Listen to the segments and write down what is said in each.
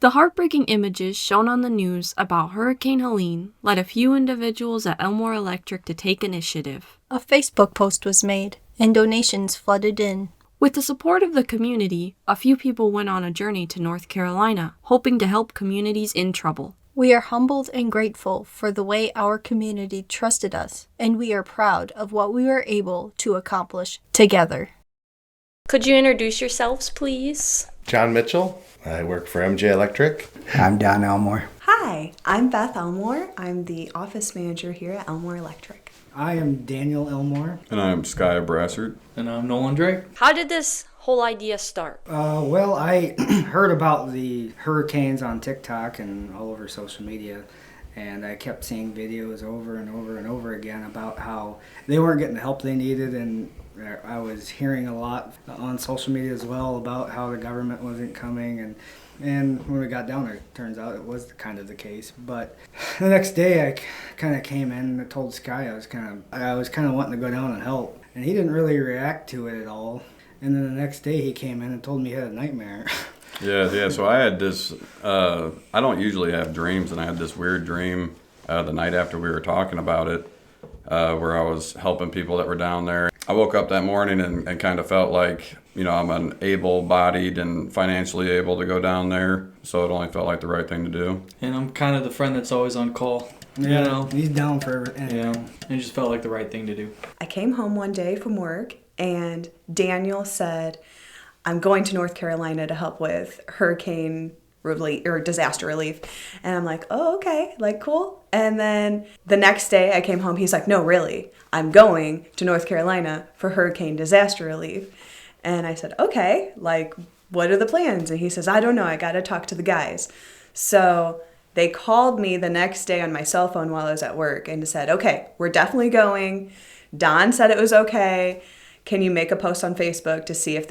The heartbreaking images shown on the news about Hurricane Helene led a few individuals at Elmore Electric to take initiative. A Facebook post was made, and donations flooded in. With the support of the community, a few people went on a journey to North Carolina, hoping to help communities in trouble. We are humbled and grateful for the way our community trusted us, and we are proud of what we were able to accomplish together. Could you introduce yourselves, please? John Mitchell. I work for MJ Electric. I'm Don Elmore. Hi, I'm Beth Elmore. I'm the office manager here at Elmore Electric. I am Daniel Elmore. And I'm Sky Brassard. And I'm Nolan Drake. How did this whole idea start? Well, I heard about the hurricanes on TikTok and all over social media, and I kept seeing videos over and over and over again about how they weren't getting the help they needed, and I was hearing a lot on social media as well about how the government wasn't coming, and when we got down there, it turns out it was kind of the case. But the next day I kind of came in and I told Sky I was kind of wanting to go down and help, and he didn't really react to it at all. And then the next day he came in and told me he had a nightmare. Yeah. So I had this, I don't usually have dreams, and I had this weird dream the night after we were talking about it, where I was helping people that were down there. I woke up that morning and kind of felt like, I'm an able-bodied and financially able to go down there, so it only felt like the right thing to do. And I'm kind of the friend that's always on call. Yeah, he's down for everything. Yeah, it just felt like the right thing to do. I came home one day from work, and Daniel said, I'm going to North Carolina to help with hurricane relief or disaster relief. And I'm like, oh, okay, cool. And then the next day I came home, he's like, no, really, I'm going to North Carolina for hurricane disaster relief. And I said, okay, what are the plans? And he says, I don't know, I got to talk to the guys. So they called me the next day on my cell phone while I was at work and said, okay, we're definitely going. Don said it was okay. Can you make a post on Facebook to see if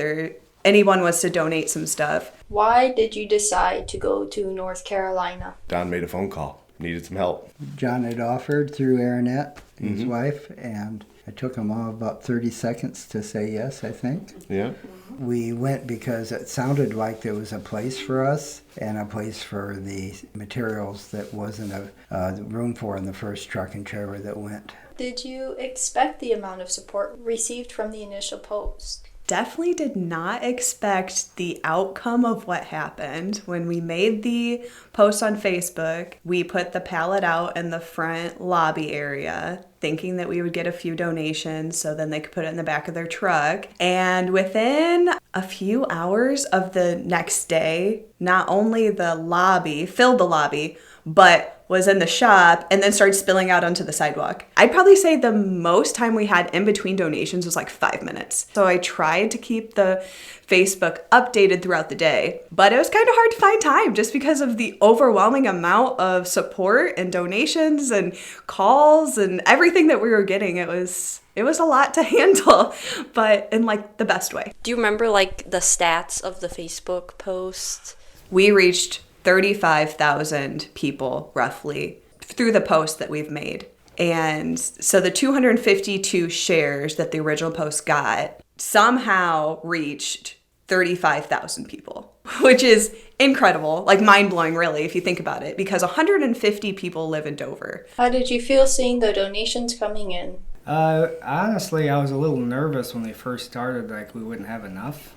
anyone wants to donate some stuff? Why did you decide to go to North Carolina? Don made a phone call. Needed some help. John had offered through Aaronette, his wife, and it took him all about 30 seconds to say yes, I think. Yeah. We went because it sounded like there was a place for us and a place for the materials that wasn't a room for in the first truck and trailer that went. Did you expect the amount of support received from the initial post? Definitely did not expect the outcome of what happened. When we made the post on Facebook, we put the pallet out in the front lobby area, thinking that we would get a few donations so then they could put it in the back of their truck. And within a few hours of the next day, not only the lobby filled the lobby, but was in the shop and then started spilling out onto the sidewalk. I'd probably say the most time we had in between donations was 5 minutes. So I tried to keep the Facebook updated throughout the day, but it was kind of hard to find time just because of the overwhelming amount of support and donations and calls and everything that we were getting. It was a lot to handle, but in the best way. Do you remember the stats of the Facebook post? We reached 35,000 people roughly through the post that we've made. And so the 252 shares that the original post got somehow reached 35,000 people, which is incredible, mind-blowing really if you think about it, because 150 people live in Dover. How did you feel seeing the donations coming in? Honestly, I was a little nervous when they first started, we wouldn't have enough.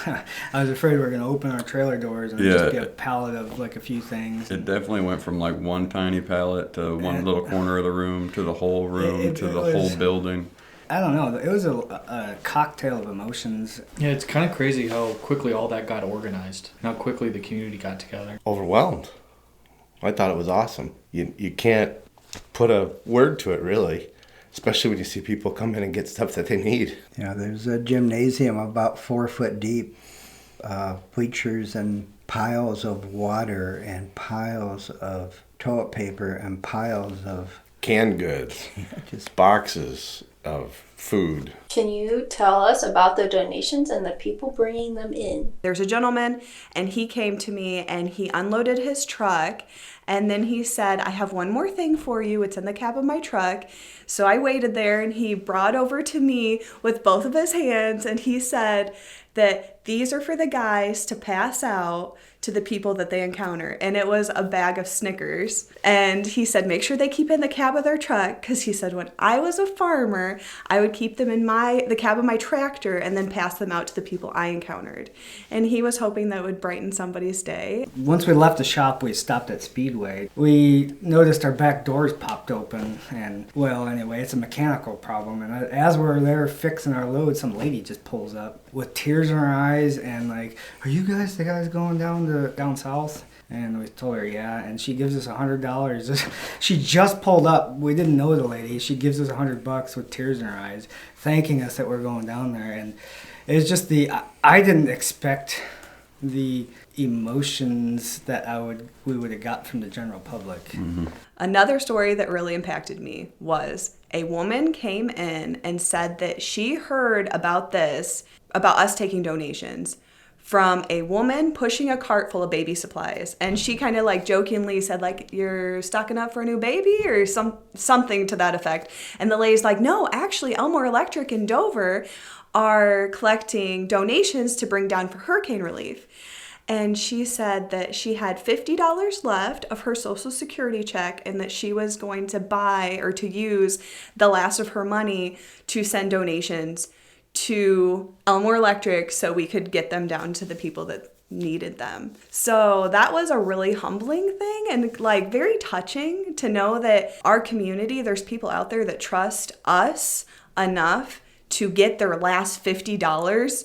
I was afraid we were going to open our trailer doors and just get a pallet of a few things. It definitely went from one tiny pallet to one little corner of the room to the whole room to the whole building. I don't know. It was a cocktail of emotions. Yeah, it's kind of crazy how quickly all that got organized, how quickly the community got together. Overwhelmed. I thought it was awesome. You can't put a word to it, really. Especially when you see people come in and get stuff that they need. There's a gymnasium about 4 foot deep, bleachers and piles of water and piles of toilet paper and piles of canned goods, just boxes of food. Can you tell us about the donations and the people bringing them in? There's a gentleman, and he came to me and he unloaded his truck, and then he said, I have one more thing for you. It's in the cab of my truck. So I waited there, and he brought over to me with both of his hands, and he said that these are for the guys to pass out to the people that they encounter. And it was a bag of Snickers. And he said, make sure they keep in the cab of their truck, because he said, when I was a farmer, I would keep them in the cab of my tractor and then pass them out to the people I encountered. And he was hoping that would brighten somebody's day. Once we left the shop, we stopped at Speedway. We noticed our back doors popped open, and well, anyway, it's a mechanical problem. And as we're there fixing our load, some lady just pulls up with tears in her eyes and like, are you guys the guys going down south? And we told her, yeah, and she gives us $100. She just pulled up. We didn't know the lady. She gives us $100 with tears in her eyes, thanking us that we're going down there. And it's just I didn't expect the emotions that we would have got from the general public. Mm-hmm. Another story that really impacted me was a woman came in and said that she heard about us taking donations from a woman pushing a cart full of baby supplies. And she kind of like jokingly said, like, you're stocking up for a new baby or something to that effect. And the lady's like, no, actually Elmore Electric in Dover are collecting donations to bring down for hurricane relief. And she said that she had $50 left of her Social Security check and that she was going to buy or to use the last of her money to send donations to Elmore Electric so we could get them down to the people that needed them. So that was a really humbling thing and like very touching to know that our community, there's people out there that trust us enough to get their last $50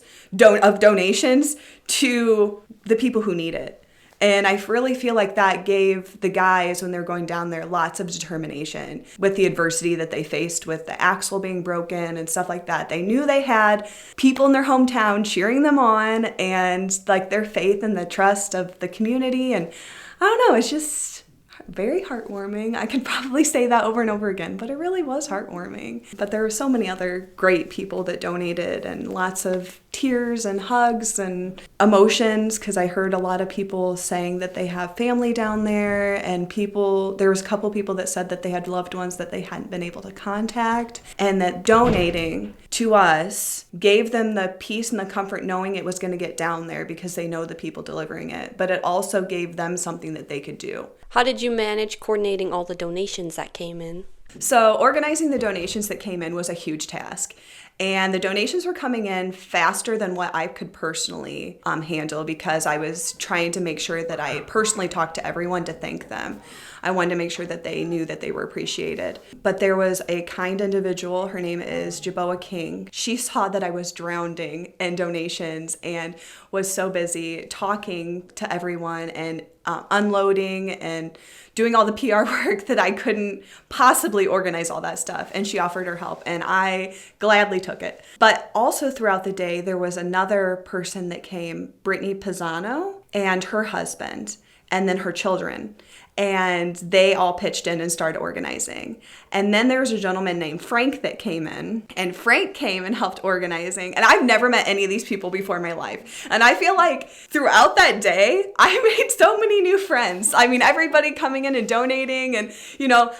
of donations to the people who need it. And I really feel like that gave the guys, when they're going down there, lots of determination with the adversity that they faced with the axle being broken and stuff like that. They knew they had people in their hometown cheering them on and like their faith and the trust of the community. And I don't know, it's just very heartwarming. I could probably say that over and over again, but it really was heartwarming. But there were so many other great people that donated and lots of tears and hugs and emotions, because I heard a lot of people saying that they have family down there, and there was a couple people that said that they had loved ones that they hadn't been able to contact, and that donating to us gave them the peace and the comfort knowing it was going to get down there because they know the people delivering it, but it also gave them something that they could do. How did you manage coordinating all the donations that came in? So organizing the donations that came in was a huge task. And the donations were coming in faster than what I could personally handle, because I was trying to make sure that I personally talked to everyone to thank them. I wanted to make sure that they knew that they were appreciated. But there was a kind individual, her name is Jaboa King. She saw that I was drowning in donations and was so busy talking to everyone and unloading and doing all the PR work that I couldn't possibly organize all that stuff. And she offered her help, and I gladly took it. But also throughout the day, there was another person that came, Brittany Pisano, and her husband, and then her children. And they all pitched in and started organizing. And then there was a gentleman named Frank that came in, and Frank came and helped organizing. And I've never met any of these people before in my life. And I feel like throughout that day, I made so many new friends. I mean, everybody coming in and donating and,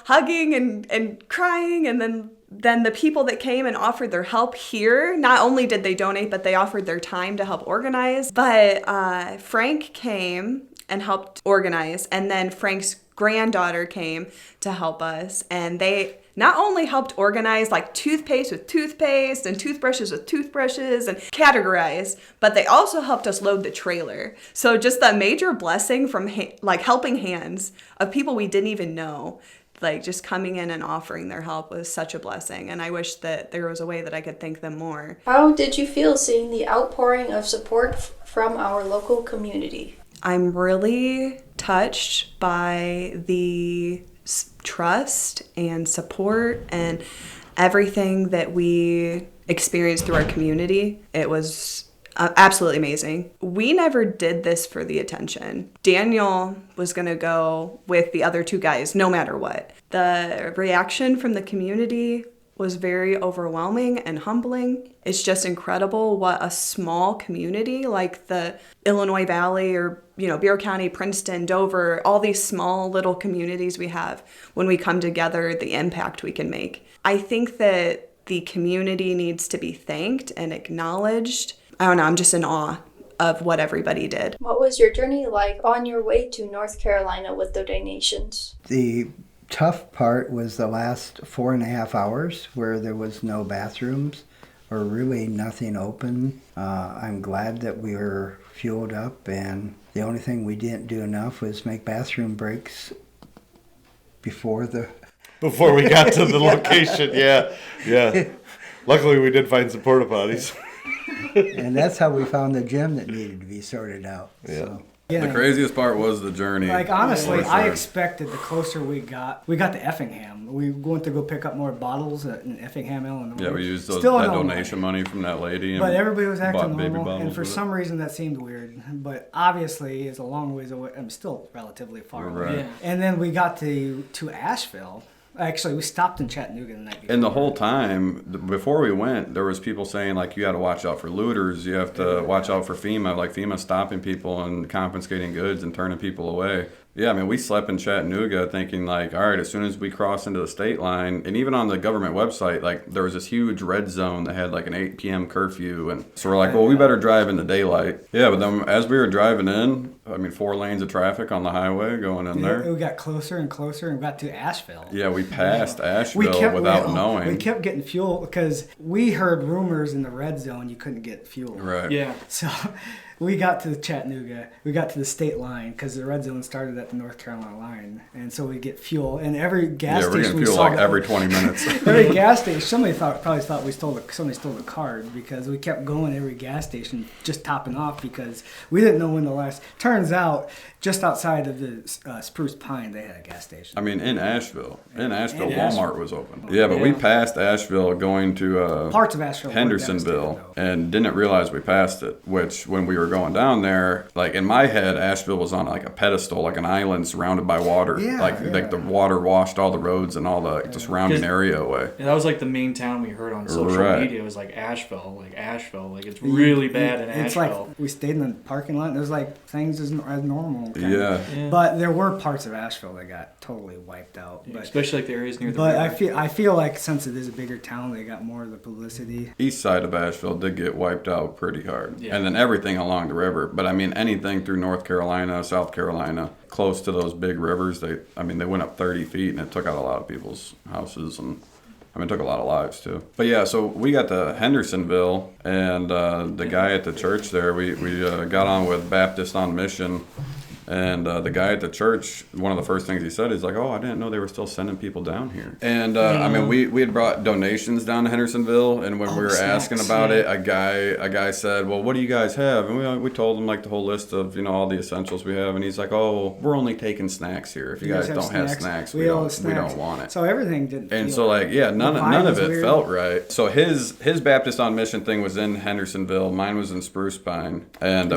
hugging and crying. And then the people that came and offered their help here, not only did they donate, but they offered their time to help organize. But Frank came and helped organize. And then Frank's granddaughter came to help us. And they not only helped organize like toothpaste with toothpaste and toothbrushes with toothbrushes and categorize, but they also helped us load the trailer. So just that major blessing from helping hands of people we didn't even know, like just coming in and offering their help was such a blessing. And I wish that there was a way that I could thank them more. How did you feel seeing the outpouring of support from our local community? I'm really touched by the trust and support and everything that we experienced through our community. It was absolutely amazing. We never did this for the attention. Daniel was going to go with the other two guys no matter what. The reaction from the community was very overwhelming and humbling. It's just incredible what a small community like the Illinois Valley or, Bureau County, Princeton, Dover, all these small little communities we have, when we come together, the impact we can make. I think that the community needs to be thanked and acknowledged. I don't know, I'm just in awe of what everybody did. What was your journey like on your way to North Carolina with the donations? The tough part was the last 4.5 hours where there was no bathrooms or really nothing open. I'm glad that we were fueled up, and the only thing we didn't do enough was make bathroom breaks before we got to the location. Yeah. Luckily, we did find some porta potties. And that's how we found the gym that needed to be sorted out. Yeah. So. Yeah. The craziest part was the journey. Like, honestly, For sure. I expected the closer we got to Effingham. We went to go pick up more bottles in Effingham, Illinois. Yeah, we used that Illinois. donation money from that lady. But everybody was acting bought baby normal, bottles and for with it. some reason that seemed weird. But obviously, it's a long ways away. I'm still relatively far away. Right. Yeah. And then we got to Asheville. Actually, we stopped in Chattanooga the night before. And the whole time, before we went, there was people saying, like, you got to watch out for looters. You have to watch out for FEMA. Like, FEMA stopping people and confiscating goods and turning people away. Yeah, I mean, we slept in Chattanooga thinking, like, all right, as soon as we cross into the state line, and even on the government website, like, there was this huge red zone that had, like, an 8 p.m. curfew. And so we're like, well, we better drive in the daylight. Yeah, but then as we were driving in, 4 lanes of traffic on the highway going in there. We got closer and closer and got to Asheville. Yeah, we passed Asheville without knowing. We kept getting fuel because we heard rumors in the red zone you couldn't get fuel. Right. Yeah. So we got to Chattanooga. We got to the state line because the red zone started at the North Carolina line. And so we get fuel. And every gas Yeah, we're station getting fuel like every 20 minutes. every gas station, somebody probably thought somebody stole the card because we kept going every gas station, just topping off because we didn't know when the last. Turns out, just outside of the Spruce Pine, they had a gas station. I mean, in Asheville, Walmart Asheville. was open. Yeah, but we passed Asheville going to Parts of Asheville were Hendersonville devastated, though. and didn't realize we passed it, which when we were going down there, like in my head, Asheville was on like a pedestal, like an island surrounded by water. Like the water washed all the roads and all the surrounding area away. Yeah, that was like the main town we heard on social media. It was like Asheville. Like it's really bad in It's Asheville. like we stayed in the parking lot and there's like things as normal. kind of. Yeah. But there were parts of Asheville that got totally wiped out. Yeah, But, especially like the areas near the but river. I feel like since it is a bigger town, they got more of the publicity. East side of Asheville did get wiped out pretty hard. Yeah. And then everything along the river. But I mean, anything through North Carolina, South Carolina, close to those big rivers, they went up 30 feet and it took out a lot of people's houses and it took a lot of lives too. But yeah, so we got to Hendersonville and the guy at the church there, we got on with Baptist on Mission. And the guy at the church, one of the first things he said is like, "Oh, I didn't know they were still sending people down here." And we had brought donations down to Hendersonville, and when we were asking about it, a guy said, "Well, what do you guys have?" And we told him like the whole list of all the essentials we have, and he's like, "Oh, we're only taking snacks here. If you guys don't have snacks, we don't want it." So everything didn't. And feel so right. none of it weird. felt right. So his Baptist on Mission thing was in Hendersonville. Mine was in Spruce Pine, and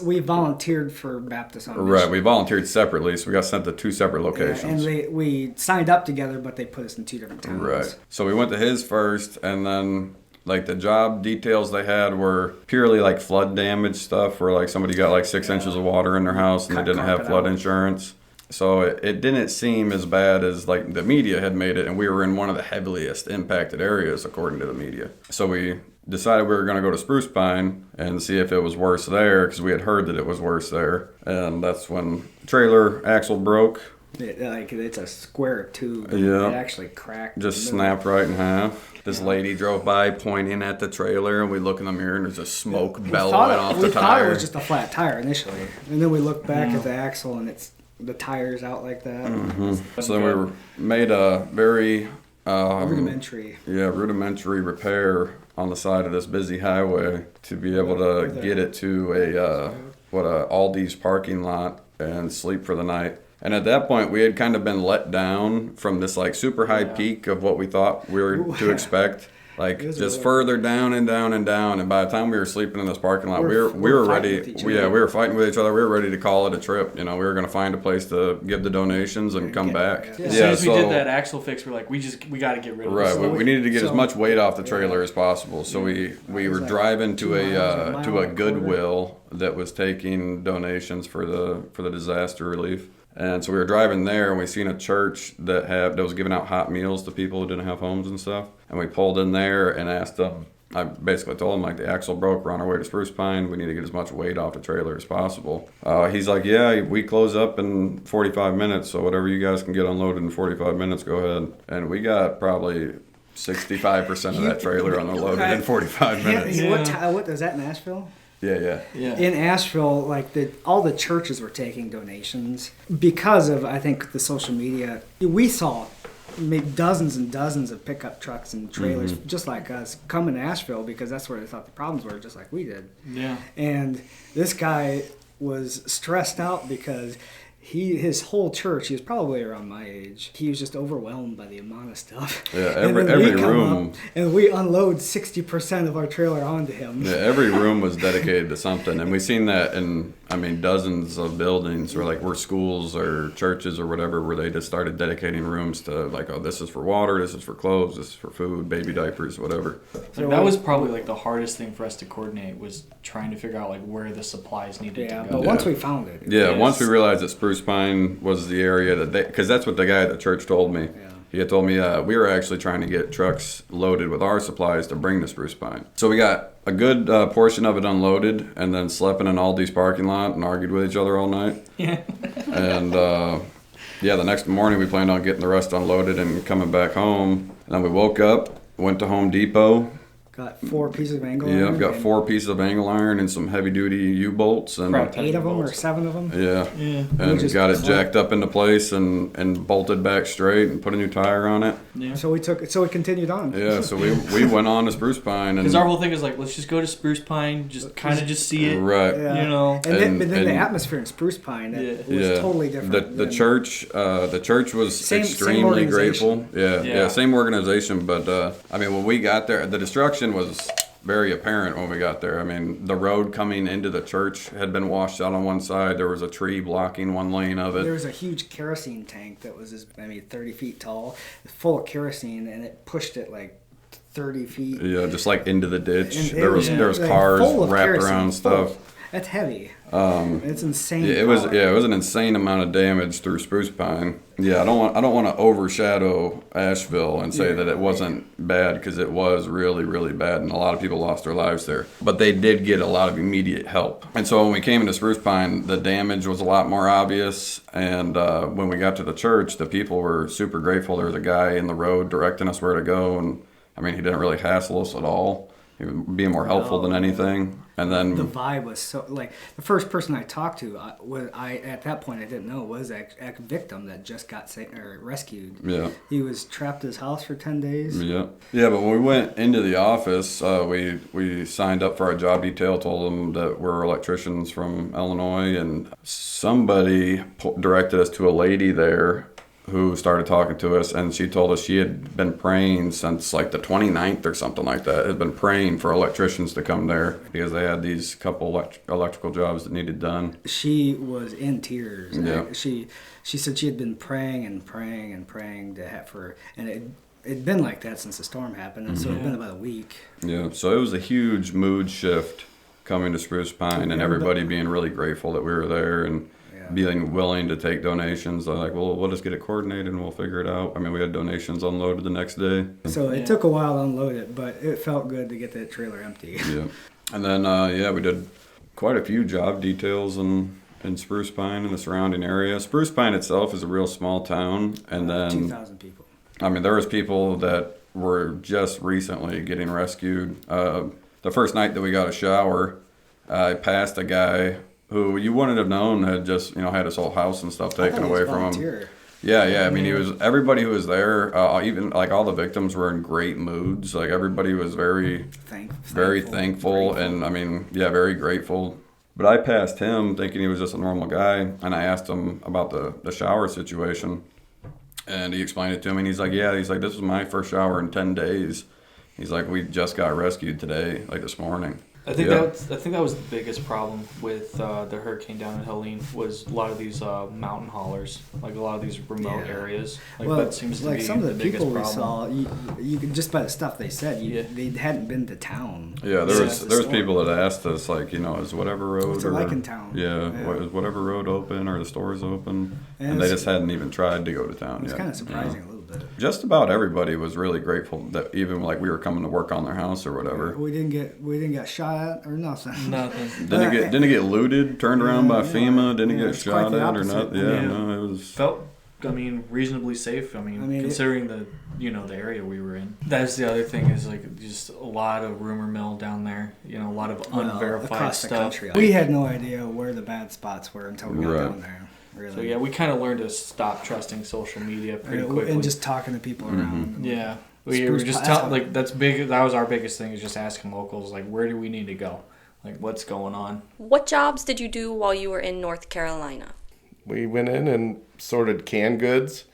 we volunteered for Baptist on Mission. Right, we volunteered separately, so we got sent to 2 separate locations. And we signed up together, but they put us in 2 different towns. Right. So we went to his first, and then like the job details they had were purely like flood damage stuff, where like somebody got like 6 inches of water in their house and they didn't have flood insurance. So it didn't seem as bad as like the media had made it, and we were in one of the heaviest impacted areas according to the media. So we decided we were going to go to Spruce Pine and see if it was worse there, because we had heard that it was worse there. And that's when the trailer axle broke. It's a square tube. Yeah. It actually cracked. Just snapped right in half. This lady drove by pointing at the trailer, and we look in the mirror and there's just smoke bellowing off the tire. We thought it was just a flat tire initially. And then we looked back at the axle and the tire's out like that. Mm-hmm. So then we made a very rudimentary repair on the side of this busy highway to be able to get it to a Aldi's parking lot and sleep for the night. And at that point, we had kind of been let down from this like super high peak of what we thought we were to expect. Like It was just a further down and down and down. And by the time we were sleeping in this parking lot, we were ready. fighting with each We other. were fighting with each other. We were ready to call it a trip. You know, we were going to find a place to give the donations and come back. Yeah. As soon as we did that axle fix, we're like, we got to get rid of Right, this. we needed to get as So- much weight off the trailer as possible. So we were like driving to 2 miles, a a mile to a and a quarter. Goodwill that was taking donations for the disaster relief. And so we were driving there, and we seen a church that was giving out hot meals to people who didn't have homes and stuff. And we pulled in there and asked them. I basically told him, like, the axle broke. We're on our way to Spruce Pine. We need to get as much weight off the trailer as possible. He's like, yeah, we close up in 45 minutes, so whatever you guys can get unloaded in 45 minutes, go ahead. And we got probably 65% of that trailer unloaded in 45 minutes. What was that in Asheville? Yeah. In Asheville, like all the churches were taking donations because of, I think, the social media. We saw maybe dozens and dozens of pickup trucks and trailers, just like us, come in Asheville because that's where they thought the problems were, just like we did. Yeah. And this guy was stressed out because his whole church, he was probably around my age, he was just overwhelmed by the amount of stuff. Yeah, And then every we come room. up and we unload 60% of our trailer onto him. Yeah, every room was dedicated to something, and we've seen that in, dozens of buildings, or like where schools or churches or whatever, where they just started dedicating rooms to, like, oh, this is for water, this is for clothes, this is for food, baby diapers, whatever. Like, that was probably like the hardest thing for us to coordinate, was trying to figure out like where the supplies needed Yeah, to go. but once we found it. Yeah, Yes. once we realized that Spruce Pine was the area that because that's what the guy at the church told me. Yeah. He had told me we were actually trying to get trucks loaded with our supplies to bring to Spruce Pine. So we got a good portion of it unloaded, and then slept in an Aldi's parking lot and argued with each other all night. Yeah. And the next morning we planned on getting the rest unloaded and coming back home. And then we woke up, went to Home Depot. Got 4 pieces of angle Yeah, iron I've got and 4 pieces of angle iron and some heavy duty U-bolts and Crap. 8 of them or 7 of them. yeah, Yeah. and just got it clamped. jacked up into place and bolted back straight and put a new tire on it. Yeah. So we continued on. Yeah, so we went on to Spruce Pine and Because our whole thing is like, let's just go to Spruce Pine, just kind of just see it. right. Yeah. You know. And then, but then the and- atmosphere in Spruce Pine was Yeah, totally different. The church was Same extremely organization. grateful. Yeah, same organization. But when we got there, the destruction was very apparent when we got there. I mean, the road coming into the church had been washed out on one side. There was a tree blocking one lane of There it. was a huge kerosene tank that was 30 feet tall, full of kerosene, and it pushed it like 30 feet. Yeah, just like into the ditch. And There was like, cars full of wrapped kerosene, around full. stuff. That's heavy. It's insane. Yeah, it was an insane amount of damage through Spruce Pine. Yeah, I don't want to overshadow Asheville and say that it wasn't bad, because it was really, really bad, and a lot of people lost their lives there. But they did get a lot of immediate help. And so when we came into Spruce Pine, the damage was a lot more obvious. And when we got to the church, the people were super grateful. There was a guy in the road directing us where to go, and he didn't really hassle us at all. He was being more helpful than anything. And then The vibe was so, like, the first person I talked to, at that point I didn't know, was a victim that just got rescued. Yeah. He was trapped in his house for 10 days. Yeah, but when we went into the office, we signed up for our job detail, told them that we're electricians from Illinois, and somebody directed us to a lady there who started talking to us, and she told us she had been praying since like the 29th or something like that, had been praying for electricians to come there because they had these couple electrical jobs that needed done. She was in tears. Yeah. She said she had been praying and praying and praying to have for, and it'd been like that since the storm happened, and so it'd been about a week. Yeah, so it was a huge mood shift coming to Spruce Pine, and everybody being really grateful that we were there and being willing to take donations. They're like, well, we'll just get it coordinated and we'll figure it out. We had donations unloaded the next day. So it took a while to unload it, but it felt good to get that trailer empty. Yeah. And then, we did quite a few job details in Spruce Pine and the surrounding area. Spruce Pine itself is a real small town. And then 2,000 people. there was people that were just recently getting rescued. The first night that we got a shower, I passed a guy who you wouldn't have known had just, had his whole house and stuff taken away from him. Yeah. He was, everybody who was there, even like all the victims were in great moods. Like everybody was very thankful and very grateful. But I passed him thinking he was just a normal guy, and I asked him about the shower situation, and he explained it to me, and he's like, this was my first shower in 10 days. He's like, we just got rescued today, like this morning. I think that was the biggest problem with the hurricane down in Helene was a lot of these mountain haulers, like a lot of these remote areas. Like that seems to be some of the biggest people we problem. saw, you could just by the stuff they said, they hadn't been to town. Yeah, there's people that asked us like, is whatever road What's it like in town? Is whatever road open or the stores open, and they just hadn't even tried to go to town yet. It's kind of surprising a little bit. Just about everybody was really grateful that even like we were coming to work on their house or whatever. We didn't get shot at or nothing. Nothing. Didn't get looted, turned around by FEMA. Didn't get shot at or nothing. No, it was felt. Reasonably safe. Considering the area we were in. That's the other thing is like just a lot of rumor mill down there. A lot of unverified stuff. We had no idea where the bad spots were until we got down there. Really. So we kind of learned to stop trusting social media pretty quickly and just talking to people around. Yeah, we were just that's big. That was our biggest thing is just asking locals like, where do we need to go? Like, what's going on? What jobs did you do while you were in North Carolina? We went in and sorted canned goods,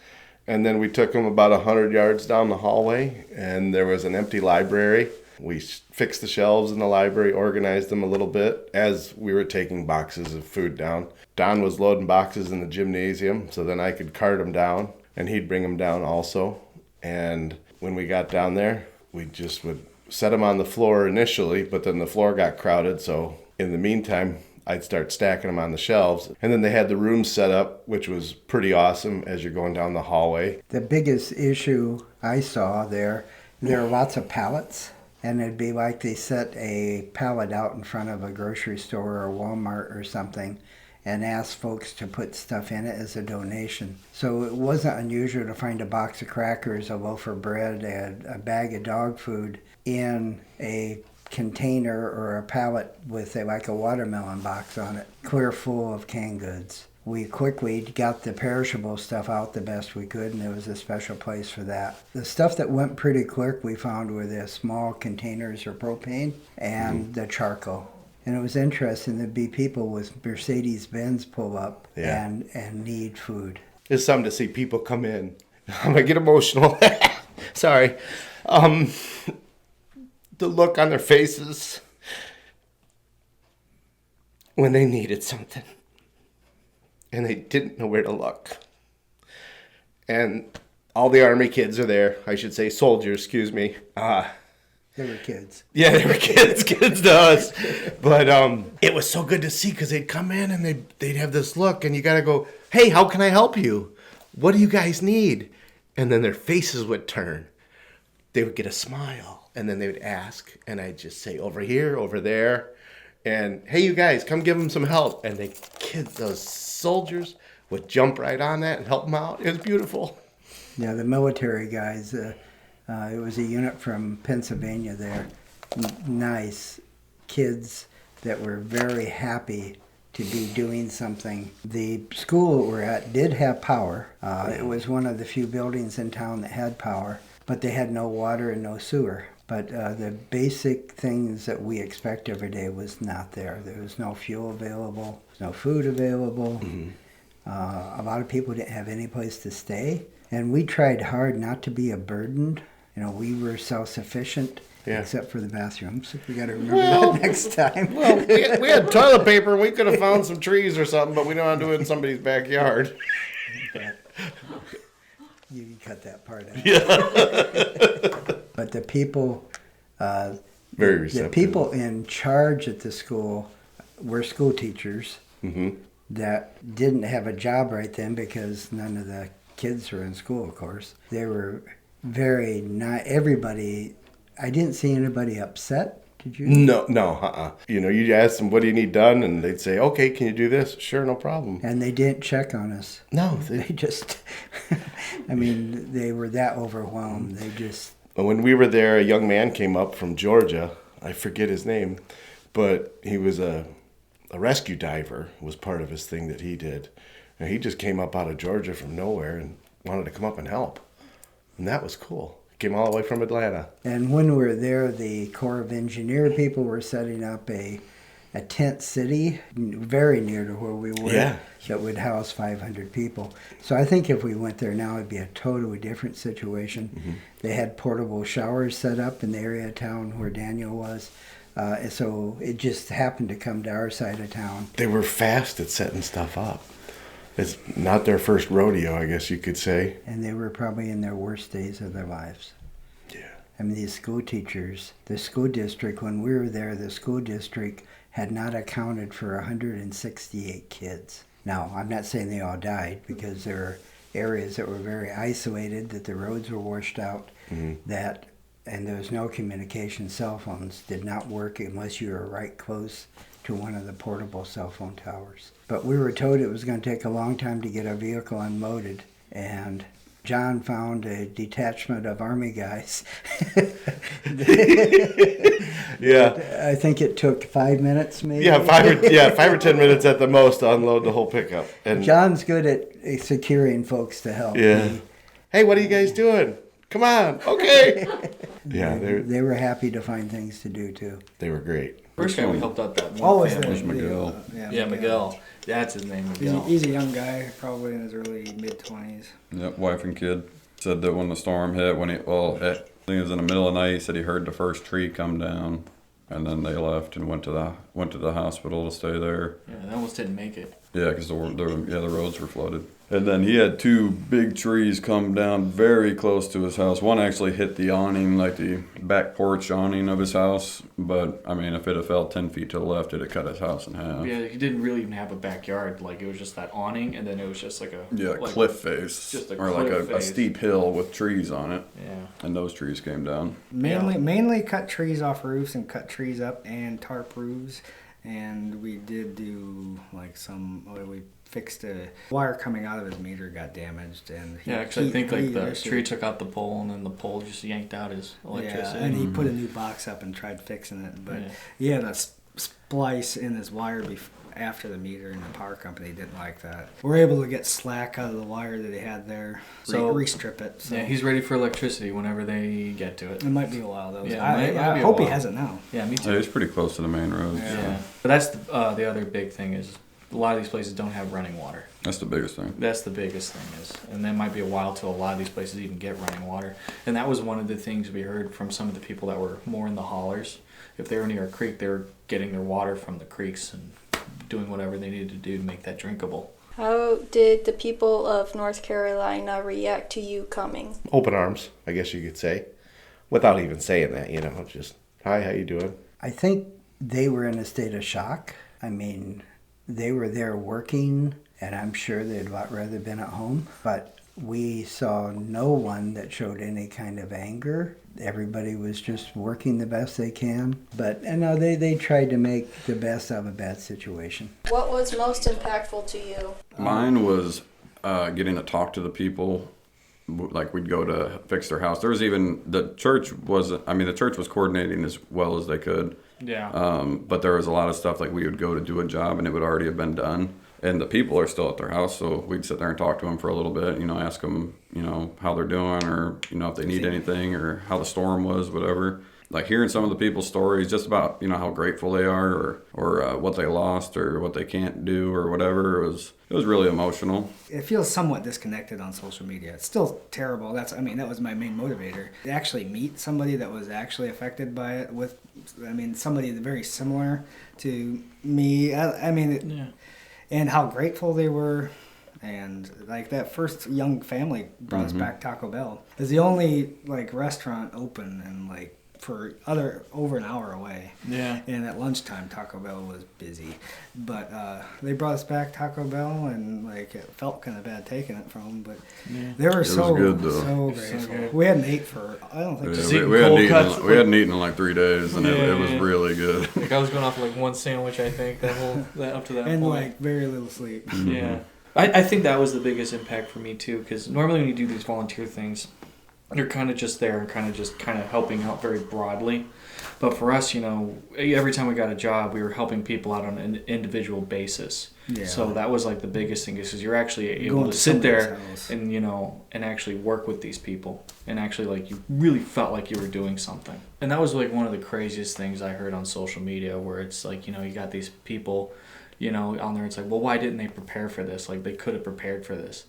and then we took them about 100 yards down the hallway, and there was an empty library. We fixed the shelves in the library, organized them a little bit as we were taking boxes of food down. Don was loading boxes in the gymnasium, so then I could cart them down, and he'd bring them down also. And when we got down there, we just would set them on the floor initially, but then the floor got crowded, so in the meantime, I'd start stacking them on the shelves. And then they had the rooms set up, which was pretty awesome as you're going down the hallway. The biggest issue I saw there are lots of pallets. And it'd be like they set a pallet out in front of a grocery store or Walmart or something and asked folks to put stuff in it as a donation. So it wasn't unusual to find a box of crackers, a loaf of bread, and a bag of dog food in a container or a pallet with like a watermelon box on it, clear full of canned goods. We quickly got the perishable stuff out the best we could, and there was a special place for that. The stuff that went pretty quick we found were the small containers of propane and the charcoal. And it was interesting, there'd be people with Mercedes-Benz pull up and need food. It's something to see people come in. I'm going to get emotional. Sorry. The look on their faces when they needed something. And they didn't know where to look. And all the Army kids are there. I should say soldiers, excuse me. They were kids. Yeah, they were kids to us. But it was so good to see because they'd come in and they'd have this look. And you got to go, hey, how can I help you? What do you guys need? And then their faces would turn. They would get a smile. And then they would ask. And I'd just say, over here, over there. And, hey, you guys, come give them some help. And the kids, those soldiers, would jump right on that and help them out. It was beautiful. Yeah, the military guys, it was a unit from Pennsylvania there. Nice kids that were very happy to be doing something. The school that we're at did have power. It was one of the few buildings in town that had power, but they had no water and no sewer. But the basic things that we expect every day was not there. There was no fuel available, no food available. Mm-hmm. A lot of people didn't have any place to stay. And we tried hard not to be a burden. We were self-sufficient, except for the bathrooms. We got to remember that next time. Well, we had toilet paper and we could have found some trees or something, but we don't want to do it in somebody's backyard. You can cut that part out. Yeah. But the people, very receptive. The people in charge at the school were school teachers that didn't have a job right then because none of the kids were in school, of course. They were very not everybody. I didn't see anybody upset. Did you? No. You ask them, what do you need done? And they'd say, okay, can you do this? Sure, no problem. And they didn't check on us. No. They just, they were that overwhelmed. They just. When we were there, a young man came up from Georgia. I forget his name, but he was a rescue diver, was part of his thing that he did. And he just came up out of Georgia from nowhere and wanted to come up and help. And that was cool. Came all the way from Atlanta. And when we were there, the Corps of Engineer people were setting up a a tent city very near to where we were. Yeah. That would house 500 people. So I think if we went there now, it'd be a totally different situation. Mm-hmm. They had portable showers set up in the area of town where Daniel was. So it just happened to come to our side of town. They were fast at setting stuff up. It's not their first rodeo, I guess you could say. And they were probably in their worst days of their lives. Yeah. I mean, these school teachers, the school district, when we were there, the school district had not accounted for 168 kids. Now, I'm not saying they all died, because there are areas that were very isolated, that the roads were washed out, that, and there was no communication. Cell phones did not work unless you were right close to one of the portable cell phone towers. But we were told it was going to take a long time to get our vehicle unloaded, and John found a detachment of Army guys. Yeah. I think it took 5 minutes, maybe. Yeah, 5 or 10 minutes at the most to unload the whole pickup. And John's good at securing folks to help. yeah. Hey, what are you guys doing? Come on. Okay. Yeah, They were happy to find things to do too. they were great. First guy we helped out that one family. was Miguel. Yeah, Miguel. That's his name, Miguel. He's a young guy, probably in his early mid-20s. Yep, wife and kid. Said that when the storm hit, I think it was in the middle of the night, he said he heard the first tree come down, and then they left and went to the hospital to stay there. Yeah, they almost didn't make it. Yeah, because the roads were flooded. And then he had 2 big trees come down very close to his house. One actually hit the awning, like the back porch awning of his house. But, I mean, if it had fell 10 feet to the left, it'd have cut his house in half. Yeah, he didn't really even have a backyard. Like, it was just that awning, and then it was just like a... Yeah, like, cliff face. Just a or cliff like a face. steep hill with trees on it. Yeah. And those trees came down. Mainly cut trees off roofs and cut trees up and tarp roofs. And we did do like we fixed a wire coming out of his meter got damaged, and I think like the tree took out the pole, and then the pole just yanked out his electricity. Yeah, and he put a new box up and tried fixing it, but he had a splice in his wire after the meter, and the power company didn't like that. We're able to get slack out of the wire that he had there, so restrip it. So. Yeah, he's ready for electricity whenever they get to it. It might be a while though. Yeah, I hope he has it now. Yeah, me too. Yeah, he's pretty close to the main road. Yeah, but that's the other big thing is a lot of these places don't have running water. That's the biggest thing. That's the biggest thing is, and that might be a while till a lot of these places even get running water. And that was one of the things we heard from some of the people that were more in the hollers. If they were near a creek, they were getting their water from the creeks and doing whatever they needed to do to make that drinkable. How did the people of North Carolina react to you coming? Open arms, I guess you could say. Without even saying that, just, hi, how you doing? I think they were in a state of shock. I mean, they were there working, and I'm sure they'd a lot rather been at home. But we saw no one that showed any kind of anger. Everybody was just working the best they can. But they tried to make the best of a bad situation. What was most impactful to you? Mine was getting to talk to the people. Like we'd go to fix their house. There was even the church was coordinating as well as they could. Yeah. But there was a lot of stuff like we would go to do a job and it would already have been done. And the people are still at their house, so we'd sit there and talk to them for a little bit, ask them, how they're doing or, if they need anything or how the storm was, whatever. Like hearing some of the people's stories just about, how grateful they are or what they lost or what they can't do or whatever. It was really emotional. It feels somewhat disconnected on social media. It's still terrible. That was my main motivator. To actually meet somebody that was actually affected by it somebody very similar to me. And how grateful they were. And like that first young family brought us back Taco Bell. It's the only restaurant open and for over an hour away. Yeah. And at lunchtime Taco Bell was busy. But they brought us back Taco Bell, and it felt kind of bad taking it from them, but they were so grateful. So good. We hadn't ate for we hadn't eaten in 3 days, and it was really good. I was going off one sandwich, I think, that up to that and point. Very little sleep. Yeah. I think that was the biggest impact for me too, because normally when you do these volunteer things, They're kind of just there and kind of helping out very broadly. But for us, every time we got a job, we were helping people out on an individual basis. Yeah. So that was like the biggest thing, is because you're actually able Going to to sit there somebody's house. and actually work with these people, and actually like you really felt like you were doing something. And that was like one of the craziest things I heard on social media, where it's like, you got these people, on there. It's like, well, why didn't they prepare for this? Like, they could have prepared for this.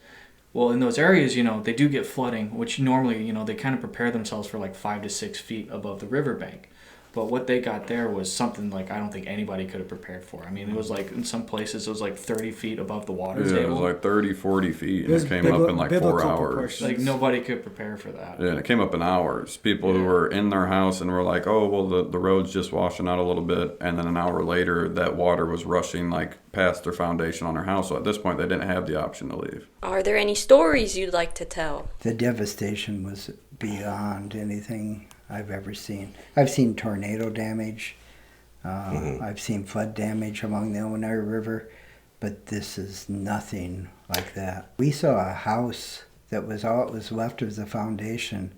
Well, in those areas, they do get flooding, which normally, they kind of prepare themselves for like 5 to 6 feet above the riverbank. But what they got there was something like I don't think anybody could have prepared for. I mean, it was like, in some places, it was like 30 feet above the water table. Yeah, it was like 30, 40 feet, and it came up in like 4 hours. Like, nobody could prepare for that. Yeah, and it came up in hours. People who were in their house and were like, oh, well, the road's just washing out a little bit. And then an hour later, that water was rushing like past their foundation on their house. So at this point, they didn't have the option to leave. Are there any stories you'd like to tell? The devastation was beyond anything I've ever seen. I've seen tornado damage. I've seen flood damage along the Illinois River, but this is nothing like that. We saw a house that was all that was left of the foundation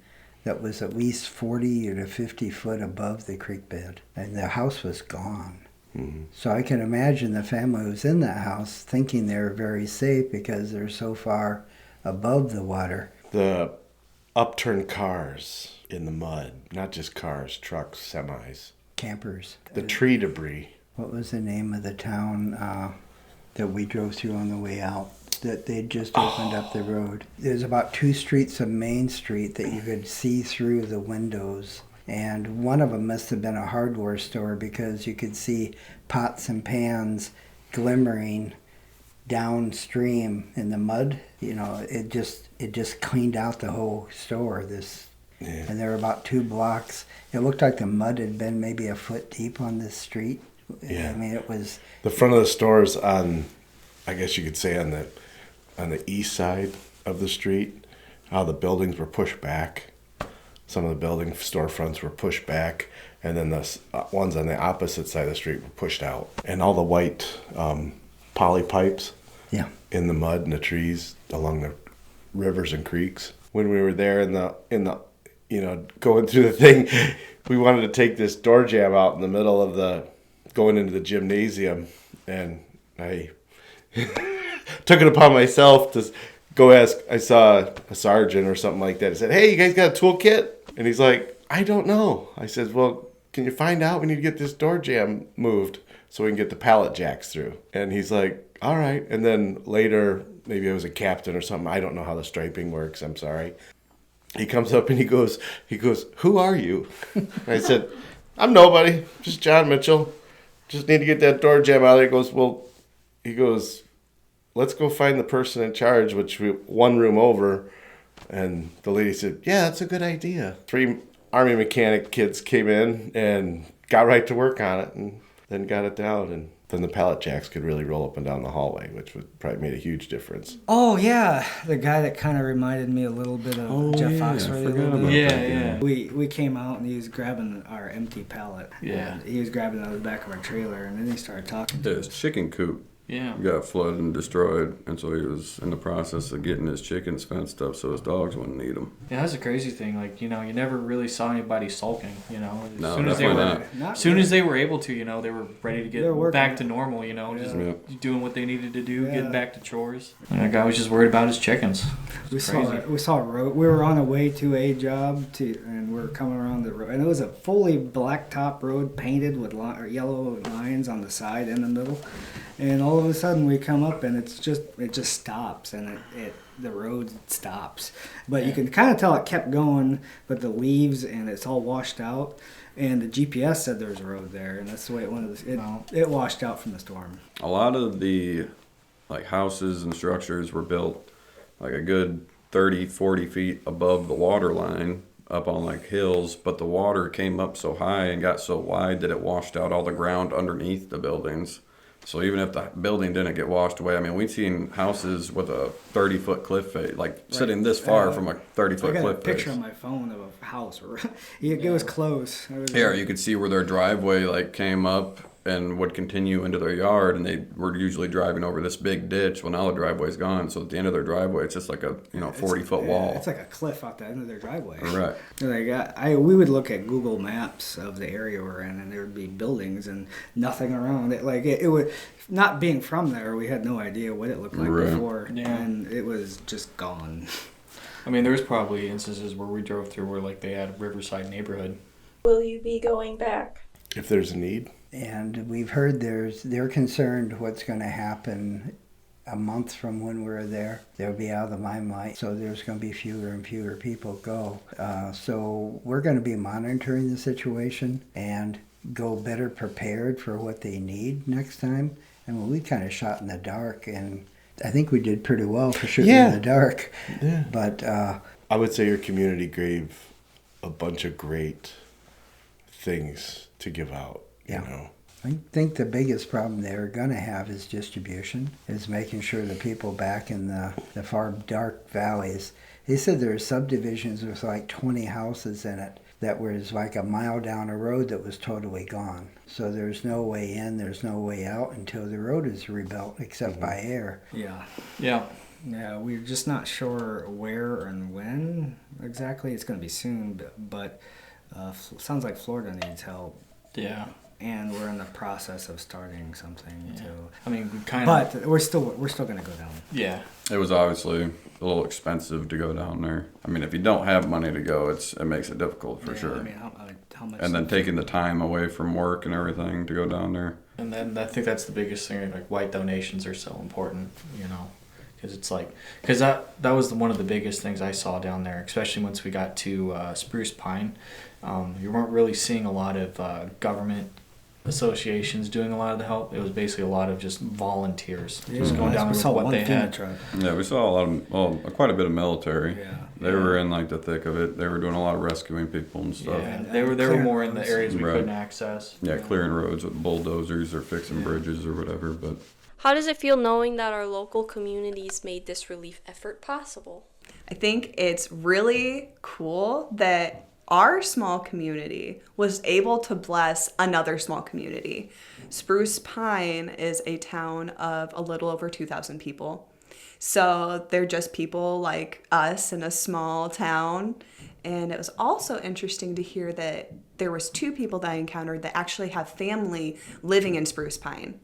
that was at least 40 or to 50 foot above the creek bed, and the house was gone. So I can imagine the family who was in that house thinking they were very safe because they're so far above the water. The upturned cars in the mud, not just cars, trucks, semis. Campers. The tree debris. What was the name of the town that we drove through on the way out? That they'd just opened up the road. There's about 2 streets of Main Street that you could see through the windows. And one of them must have been a hardware store because you could see pots and pans glimmering downstream in the mud. It just cleaned out the whole store. And there were about 2 blocks. It looked like the mud had been maybe a foot deep on this street. Yeah. I mean, it was... The front of the stores on, I guess you could say on the east side of the street, how the buildings were pushed back. Some of the building storefronts were pushed back, and then the ones on the opposite side of the street were pushed out. And all the white poly pipes in the mud and the trees along the rivers and creeks. When we were there in the going through the thing, we wanted to take this door jamb out in the middle of going into the gymnasium, and I took it upon myself to go ask. I saw a sergeant or something like that. I said, hey, you guys got a toolkit? And he's like, I don't know. I said, well, can you find out? We need to get this door jamb moved so we can get the pallet jacks through. And he's like, all right. And then later, maybe it was a captain or something. I don't know how the striping works. I'm sorry. He comes up and he goes, who are you? And I said, I'm nobody, just John Mitchell. Just need to get that door jamb out of there. He goes, let's go find the person in charge, one room over. And the lady said, yeah, that's a good idea. 3 Army mechanic kids came in and got right to work on it and then got it down. And then the pallet jacks could really roll up and down the hallway, which would probably made a huge difference. Oh, yeah. The guy that kind of reminded me a little bit of Jeff Foxworthy. Yeah. We came out and he was grabbing our empty pallet. Yeah. And he was grabbing it out of the back of our trailer, and then he started talking to His chicken coop got flooded and destroyed, and so he was in the process of getting his chickens fenced up so his dogs wouldn't eat them. Yeah, that's a crazy thing. Like, you never really saw anybody sulking, No, definitely not. As soon as they were able to, they were ready to get back to normal, just doing what they needed to do, getting back to chores. And that guy was just worried about his chickens. We saw a road. We were on the way to a job, and we were coming around the road. And it was a fully blacktop road painted with yellow lines on the side and the middle. And all of a sudden we come up and it just stops, and the road stops. But you can kind of tell it kept going, but the leaves and it's all washed out. And the GPS said there was a road there, and that's the way it went. It washed out from the storm. A lot of the houses and structures were built like a good 30, 40 feet above the water line up on hills, but the water came up so high and got so wide that it washed out all the ground underneath the buildings. So even if the building didn't get washed away, I mean, we've seen houses with a 30-foot cliff face, sitting this far from a 30-foot cliff face. I got a picture on my phone of a house. It was close. You could see where their driveway came up and would continue into their yard, and they were usually driving over this big ditch. Well, now the driveway's gone, so at the end of their driveway, it's just like a 40-foot wall. It's like a cliff out the end of their driveway. Right. Like we would look at Google Maps of the area we're in, and there would be buildings and nothing around it. Like it would, not being from there, we had no idea what it looked like before, and it was just gone. I mean, there was probably instances where we drove through where like they had a riverside neighborhood. Will you be going back? If there's a need. And we've heard they're concerned what's going to happen a month from when we're there. They'll be out of the limelight, so there's going to be fewer and fewer people go. So we're going to be monitoring the situation and go better prepared for what they need next time. And we kind of shot in the dark, and I think we did pretty well for shooting in the dark. Yeah. But I would say your community gave a bunch of great things to give out, you know. I think the biggest problem they're going to have is distribution, is making sure the people back in the far dark valleys. They said there were subdivisions with like 20 houses in it that was like a mile down a road that was totally gone. So there's no way in, there's no way out until the road is rebuilt, except by air. Yeah. Yeah. Yeah, we're just not sure where and when exactly. It's going to be soon, but sounds like Florida needs help. Yeah. And we're in the process of starting something too. I mean, we kind of. But we're still going to go down. Yeah. It was obviously a little expensive to go down there. I mean, if you don't have money to go, it makes it difficult for sure. I mean, how much? And then taking the time away from work and everything to go down there. And then I think that's the biggest thing. Like, white donations are so important, because it's like, that was one of the biggest things I saw down there, especially once we got to Spruce Pine. You weren't really seeing a lot of government associations doing a lot of the help. It was basically a lot of just volunteers just going down with what they had. Yeah, we saw quite a bit of military. Yeah. They were in like the thick of it. They were doing a lot of rescuing people and stuff. Yeah, they were more in the areas we couldn't access. Yeah, clearing roads with bulldozers or fixing bridges or whatever. But How does it feel knowing that our local communities made this relief effort possible? I think it's really cool that our small community was able to bless another small community. Spruce Pine is a town of a little over 2,000 people. So they're just people like us in a small town. And it was also interesting to hear that there was 2 people that I encountered that actually have family living in Spruce Pine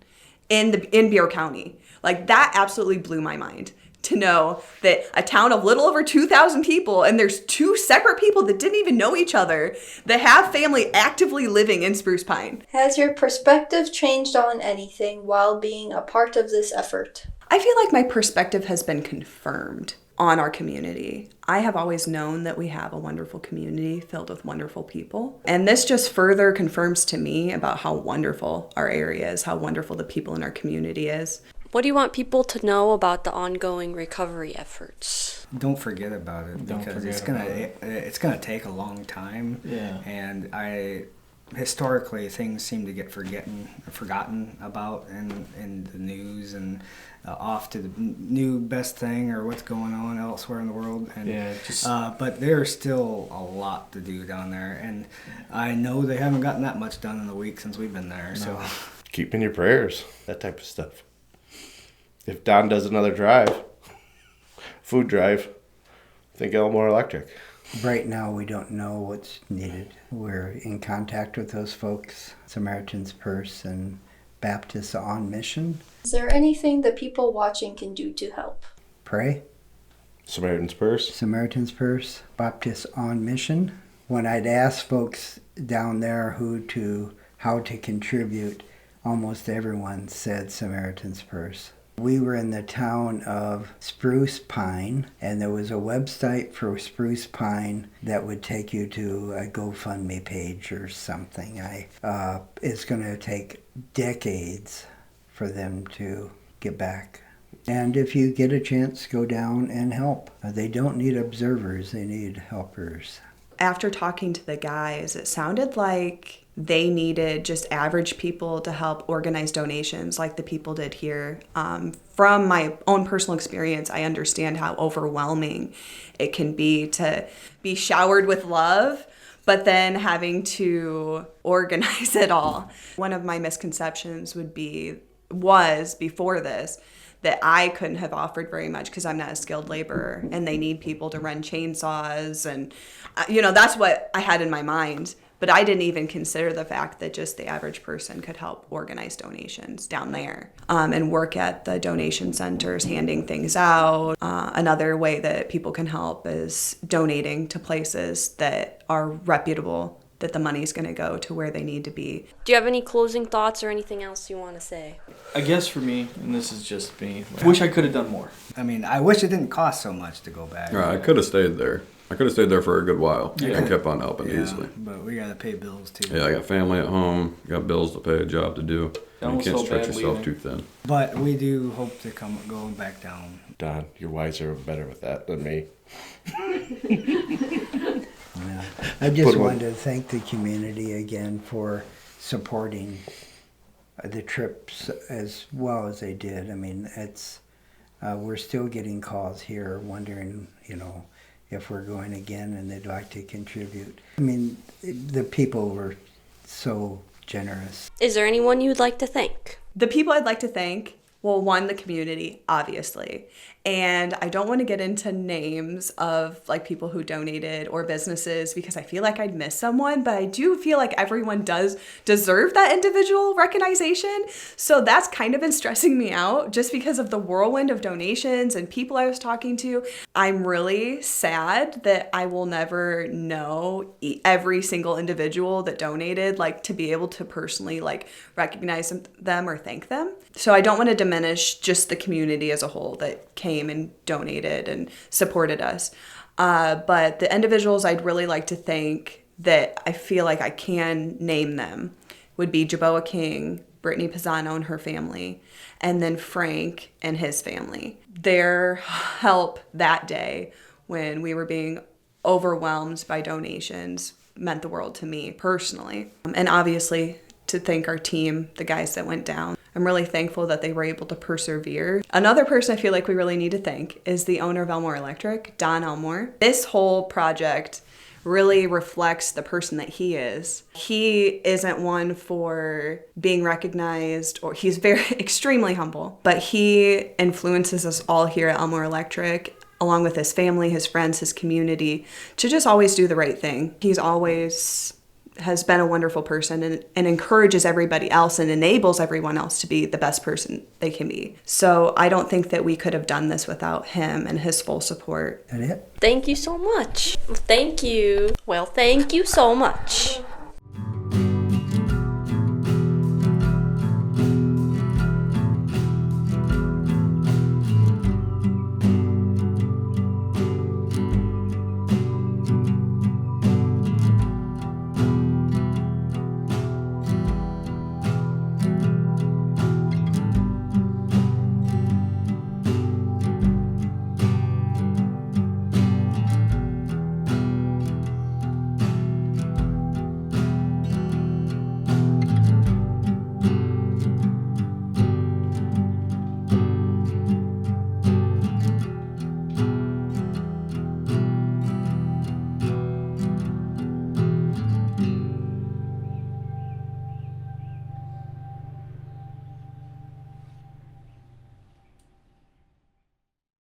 in Bureau County. Like, that absolutely blew my mind. To know that a town of little over 2,000 people, and there's 2 separate people that didn't even know each other that have family actively living in Spruce Pine. Has your perspective changed on anything while being a part of this effort? I feel like my perspective has been confirmed on our community. I have always known that we have a wonderful community filled with wonderful people. And this just further confirms to me about how wonderful our area is, how wonderful the people in our community is. What do you want people to know about the ongoing recovery efforts? Don't forget about it, because it's gonna take a long time. Yeah. And historically things seem to get forgotten about in the news and off to the new best thing or what's going on elsewhere in the world. And but there's still a lot to do down there, and I know they haven't gotten that much done in the week since we've been there. No. So keep in your prayers, that type of stuff. If Don does another food drive, think Elmore Electric. right now we don't know what's needed. We're in contact with those folks, Samaritan's Purse and Baptists on Mission. Is there anything that people watching can do to help? Pray. Samaritan's Purse. Samaritan's Purse, Baptists on Mission. When I'd ask folks down there how to contribute, almost everyone said Samaritan's Purse. We were in the town of Spruce Pine, and there was a website for Spruce Pine that would take you to a GoFundMe page or something. It's going to take decades for them to get back. And if you get a chance, go down and help. They don't need observers, they need helpers. After talking to the guys, it sounded like they needed just average people to help organize donations like the people did here. From my own personal experience, I understand how overwhelming it can be to be showered with love, but then having to organize it all. One of my misconceptions was before this, that I couldn't have offered very much because I'm not a skilled laborer and they need people to run chainsaws. And, that's what I had in my mind. But I didn't even consider the fact that just the average person could help organize donations down there and work at the donation centers, handing things out. Another way that people can help is donating to places that are reputable, that the money's going to go to where they need to be. Do you have any closing thoughts or anything else you want to say? I guess for me, and this is just me, I wish I could have done more. I mean, I wish it didn't cost so much to go back. I could have stayed there. I could have stayed there for a good while and kept on helping easily. But we got to pay bills too. Yeah, I got family at home, got bills to pay, a job to do. You can't stretch yourself too thin. But we do hope to go back down. Don, you're wiser and better with that than me. Yeah. I just wanted to thank the community again for supporting the trips as well as they did. I mean, we're still getting calls here wondering, if we're going again and they'd like to contribute. I mean, the people were so generous. Is there anyone you'd like to thank? The people I'd like to thank, well, one, the community, obviously. And I don't want to get into names of people who donated or businesses because I feel like I'd miss someone, but I do feel like everyone does deserve that individual recognition. So that's kind of been stressing me out just because of the whirlwind of donations and people I was talking to. I'm really sad that I will never know every single individual that donated, to be able to personally recognize them or thank them. So I don't want to diminish just the community as a whole that came and donated and supported us. But the individuals I'd really like to thank that I feel like I can name them would be Jaboa King, Brittany Pisano and her family, and then Frank and his family. Their help that day when we were being overwhelmed by donations meant the world to me personally. And obviously to thank our team, the guys that went down. I'm really thankful that they were able to persevere. Another person I feel like we really need to thank is the owner of Elmore Electric, Don Elmore. This whole project really reflects the person that he is. He isn't one for being recognized, or he's extremely humble, but he influences us all here at Elmore Electric, along with his family, his friends, his community, to just always do the right thing. He's always has been a wonderful person and encourages everybody else and enables everyone else to be the best person they can be. So I don't think that we could have done this without him and his full support. That it? Thank you so much. Thank you. Well, thank you so much.